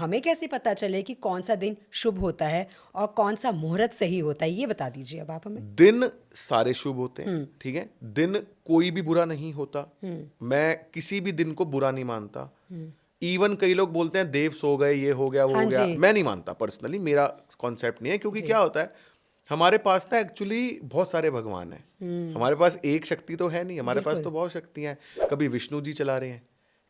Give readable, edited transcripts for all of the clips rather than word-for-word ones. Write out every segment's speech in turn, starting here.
हमें कैसे पता चले कि कौन सा दिन शुभ होता है और कौन सा मुहूर्त सही होता है, ये बता दीजिए अब आप हमें। दिन सारे शुभ होते हैं, ठीक है। दिन कोई भी बुरा नहीं होता। मैं किसी भी दिन को बुरा नहीं मानता। इवन कई लोग बोलते हैं देव सो गए, ये हो गया वो हाँ हो गया, जी। मैं नहीं मानता पर्सनली, मेरा कॉन्सेप्ट नहीं है। क्योंकि जी। क्या होता है, हमारे पास ना एक्चुअली बहुत सारे भगवान हैं। हमारे पास एक शक्ति तो है नहीं, हमारे पास बिल्कुल। तो बहुत शक्तियां हैं। कभी विष्णु जी चला रहे हैं,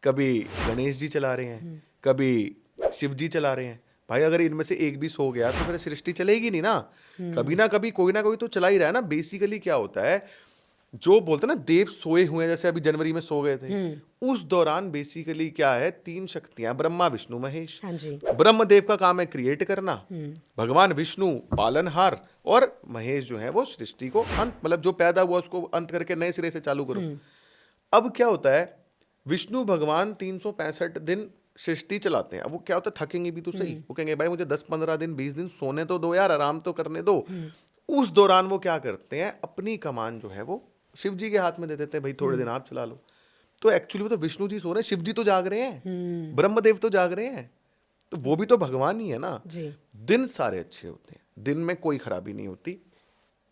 कभी गणेश जी चला रहे हैं, कभी शिव जी चला रहे हैं। भाई अगर इनमें से एक भी सो गया तो फिर सृष्टि चलेगी नहीं ना। कभी ना कोई तो चला ही रहा है ना। बेसिकली क्या होता है, जो बोलते हैं ना देव सोए हुए हैं, जैसे अभी जनवरी में सो गए थे, उस दौरान बेसिकली क्या है, तीन शक्तियां, ब्रह्मा विष्णु महेश। हाँ जी। ब्रह्मदेव का काम है क्रिएट करना, भगवान विष्णु पालनहार, और महेश जो है वो सृष्टि को अंत, मतलब जो पैदा हुआ उसको अंत करके नए सिरे से चालू करो। अब क्या होता है, विष्णु भगवान 365 दिन सृष्टि चलाते हैं। अब वो क्या होता है, थकेंगे भी तो सही, वो कहेंगे भाई मुझे 10-15 दिन 20 दिन सोने तो दो यार, आराम तो करने दो। उस दौरान वो क्या करते हैं, अपनी कमान जो है वो शिव जी के हाथ में दे देते हैं, भाई थोड़े दिन आप चला लो। तो एक्चुअली वो तो विष्णु जी सो रहे हैं, शिव जी तो जाग रहे हैं, ब्रह्मदेव तो जाग रहे हैं, तो वो भी तो भगवान ही है ना। जी। दिन सारे अच्छे होते हैं, दिन में कोई खराबी नहीं होती।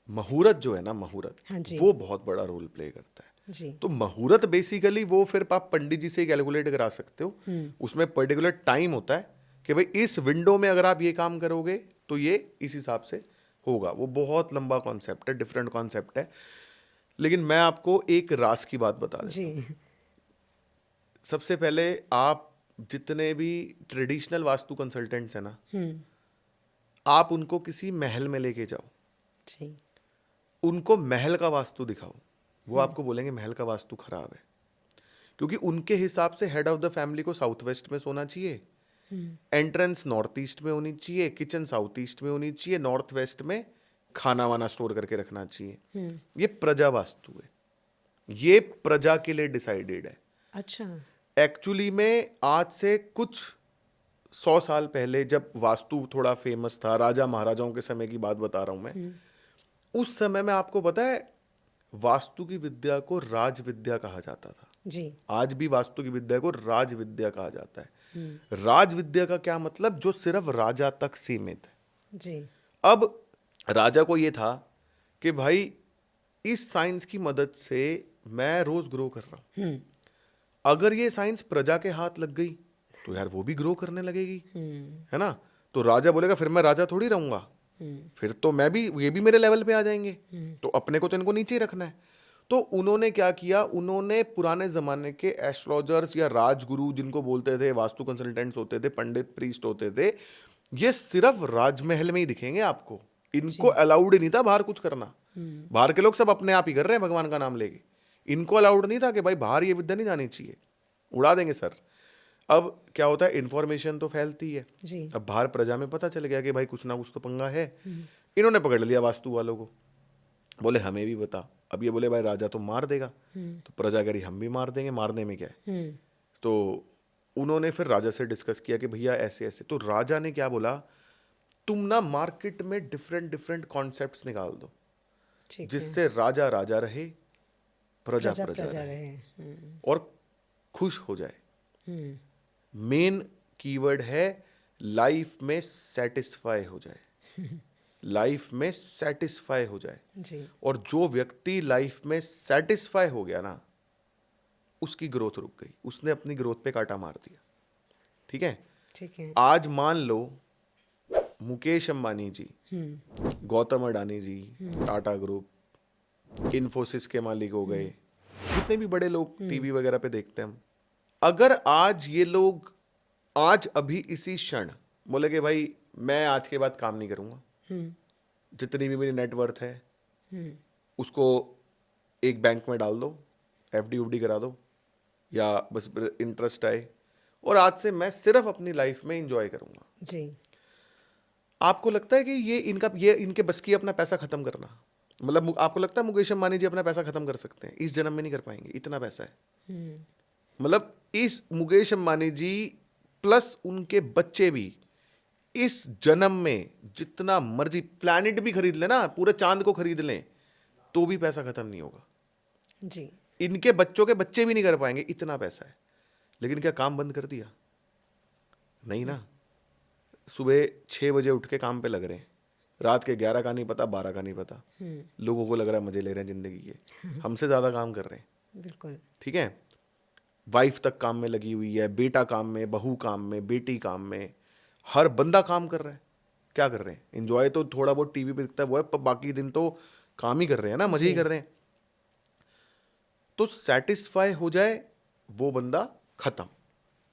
मुहूर्त जो है ना, मुहूर्त, हाँ जी। वो बहुत बड़ा रोल प्ले करता है। जी। तो मुहूर्त बेसिकली वो फिर आप पंडित जी से कैलकुलेट करा सकते हो। उसमें पर्टिकुलर टाइम होता है कि भाई इस विंडो में अगर आप ये काम करोगे तो ये इस हिसाब से होगा। वो बहुत लंबा कॉन्सेप्ट है, डिफरेंट कॉन्सेप्ट है। लेकिन मैं आपको एक रास की बात बता देता जी। हूँ। सबसे पहले आप जितने भी ट्रेडिशनल वास्तु कंसल्टेंट्स हैं ना, आप उनको किसी महल में लेके जाओ, जी। उनको महल का वास्तु दिखाओ, वो आपको बोलेंगे महल का वास्तु खराब है। क्योंकि उनके हिसाब से हेड ऑफ द फैमिली को साउथ वेस्ट में सोना चाहिए, एंट्रेंस नॉर्थ ईस्ट में होनी चाहिए, किचन साउथ ईस्ट में होनी चाहिए, नॉर्थ वेस्ट में खाना वाना स्टोर करके रखना चाहिए। ये प्रजा वास्तु है, ये प्रजा के लिए डिसाइडेड है। अच्छा। एक्चुअली में आज से कुछ 100 साल पहले जब वास्तु थोड़ा फेमस था, राजा महाराजाओं के समय की बात बता रहा हूं मैं, उस समय में आपको पता है वास्तु की विद्या को राज विद्या कहा जाता था। जी। आज भी वास्तु की विद्या को राज विद्या कहा जाता है। राज विद्या का क्या मतलब, जो सिर्फ राजा तक सीमित है। जी। अब राजा को ये था कि भाई इस साइंस की मदद से मैं रोज ग्रो कर रहा हूं, अगर ये साइंस प्रजा के हाथ लग गई तो यार वो भी ग्रो करने लगेगी, है ना। तो राजा बोलेगा फिर मैं राजा थोड़ी रहूंगा, फिर तो मैं भी, ये भी मेरे लेवल पे आ जाएंगे, तो अपने को तो इनको नीचे ही रखना है। तो उन्होंने क्या किया, उन्होंने पुराने जमाने के एस्ट्रोलॉजर्स या राजगुरु जिनको बोलते थे, वास्तु कंसल्टेंट्स होते थे, पंडित प्रीस्ट होते थे, ये सिर्फ राजमहल में ही दिखेंगे आपको। इनको अलाउड नहीं था बाहर कुछ करना। बाहर के लोग सब अपने आप ही कर रहे हैं भगवान का नाम लेके, इनको अलाउड नहीं था कि भाई बाहर ये विद्या नहीं जानी चाहिए, उड़ा देंगे सर। अब क्या होता है, इंफॉर्मेशन तो फैलती है। जी। अब बाहर प्रजा में पता चल गया कि भाई कुछ ना कुछ तो पंगा है। इन्होंने पकड़ लिया वास्तु वालों को, बोले हमें भी बता। अब ये बोले भाई राजा तो मार देगा, तो प्रजा कह रही हम भी मार देंगे, मारने में क्या है। तो उन्होंने फिर राजा से डिस्कस किया कि भैया ऐसे ऐसे। तो राजा ने क्या बोला, तुम ना मार्केट में डिफरेंट डिफरेंट कॉन्सेप्ट्स निकाल दो, ठीक है। जिससे राजा राजा रहे, प्रजा प्रजा प्रजा प्रजा रहे, रहे। और खुश हो जाए। मेन कीवर्ड है लाइफ में सेटिस्फाई हो जाए, लाइफ में सेटिस्फाई हो जाए। जी। और जो व्यक्ति लाइफ में सेटिस्फाई हो गया ना, उसकी ग्रोथ रुक गई, उसने अपनी ग्रोथ पे कांटा मार दिया। ठीक है। ठीक है। आज मान लो मुकेश अंबानी जी, गौतम अडानी जी, टाटा ग्रुप, इन्फोसिस के मालिक हो गए, जितने भी बड़े लोग टीवी वगैरह पे देखते हैं हम, अगर आज ये लोग आज अभी इसी क्षण बोले कि भाई मैं आज के बाद काम नहीं करूंगा, जितनी भी मेरी नेटवर्थ है उसको एक बैंक में डाल दो, एफडी उफडी करा दो, या बस इंटरेस्ट आए, और आज से मैं सिर्फ अपनी लाइफ में एंजॉय करूंगा, जी। आपको लगता है कि ये इनके बस की अपना पैसा खत्म करना, मतलब आपको लगता है मुकेश अंबानी जी अपना पैसा खत्म कर सकते हैं? इस जन्म में नहीं कर पाएंगे, इतना पैसा है। मतलब इस मुकेश अंबानी जी प्लस उनके बच्चे भी इस जन्म में जितना मर्जी प्लैनेट भी खरीद लेना, पूरे चांद को खरीद लें, तो भी पैसा खत्म नहीं होगा। जी। इनके बच्चों के बच्चे भी नहीं कर पाएंगे, इतना पैसा है। लेकिन क्या काम बंद कर दिया? नहीं ना। सुबह 6 बजे उठ के काम पे लग रहे हैं, रात के 11 का नहीं पता, 12 का नहीं पता, लोगों को लग रहा है मजे ले रहे हैं जिंदगी के, हमसे ज्यादा काम कर रहे हैं। बिल्कुल। ठीक है, वाइफ तक काम में लगी हुई है, बेटा काम में, बहू काम में, बेटी काम में, हर बंदा काम कर रहा है। क्या कर रहे हैं? एंजॉय तो थोड़ा बहुत टीवी पे दिखता है वो है, पर बाकी दिन तो काम ही कर रहे हैं ना, मजे ही कर रहे हैं। तो सेटिस्फाई हो जाए वो बंदा खत्म।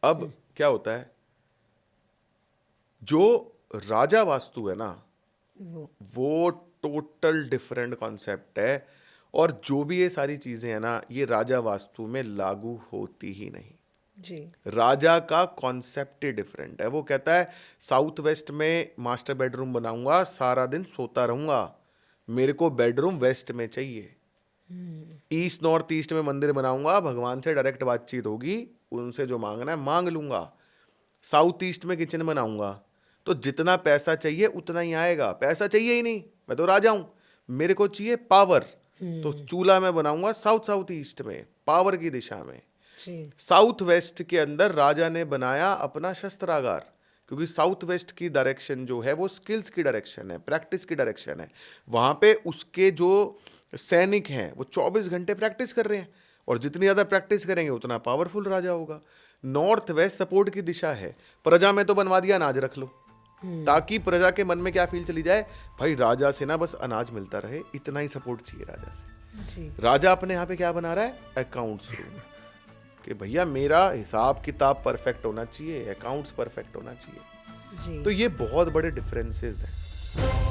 अब क्या होता है, जो राजा वास्तु है ना, वो टोटल डिफरेंट कॉन्सेप्ट है, और जो भी ये सारी चीजें हैं ना, ये राजा वास्तु में लागू होती ही नहीं जी। राजा का कॉन्सेप्ट ही डिफरेंट है। वो कहता है साउथ वेस्ट में मास्टर बेडरूम बनाऊंगा, सारा दिन सोता रहूंगा, मेरे को बेडरूम वेस्ट में चाहिए। ईस्ट नॉर्थ ईस्ट में मंदिर बनाऊंगा, भगवान से डायरेक्ट बातचीत होगी, उनसे जो मांगना है मांग लूंगा। साउथ ईस्ट में किचन बनाऊंगा, तो जितना पैसा चाहिए उतना ही आएगा। पैसा चाहिए ही नहीं, मैं तो राजा हूं, मेरे को चाहिए पावर, तो चूल्हा में बनाऊंगा साउथ ईस्ट में, पावर की दिशा में। जी। साउथ वेस्ट के अंदर राजा ने बनाया अपना शस्त्रागार, क्योंकि साउथ वेस्ट की डायरेक्शन जो है वो स्किल्स की डायरेक्शन है, प्रैक्टिस की डायरेक्शन है। वहां पे उसके जो सैनिक हैं वो 24 घंटे प्रैक्टिस कर रहे हैं, और जितनी ज्यादा प्रैक्टिस करेंगे उतना पावरफुल राजा होगा। नॉर्थ वेस्ट सपोर्ट की दिशा है। प्रजा में तो बनवा दिया अनाज रख लो, ताकि प्रजा के मन में क्या फील चली जाए, भाई राजा से ना बस अनाज मिलता रहे, इतना ही सपोर्ट चाहिए राजा से। जी। राजा अपने यहाँ पे क्या बना रहा है, अकाउंट्स रूम, कि भैया मेरा हिसाब किताब परफेक्ट होना चाहिए, अकाउंट्स परफेक्ट होना चाहिए। जी। तो ये बहुत बड़े डिफरेंसेस हैं।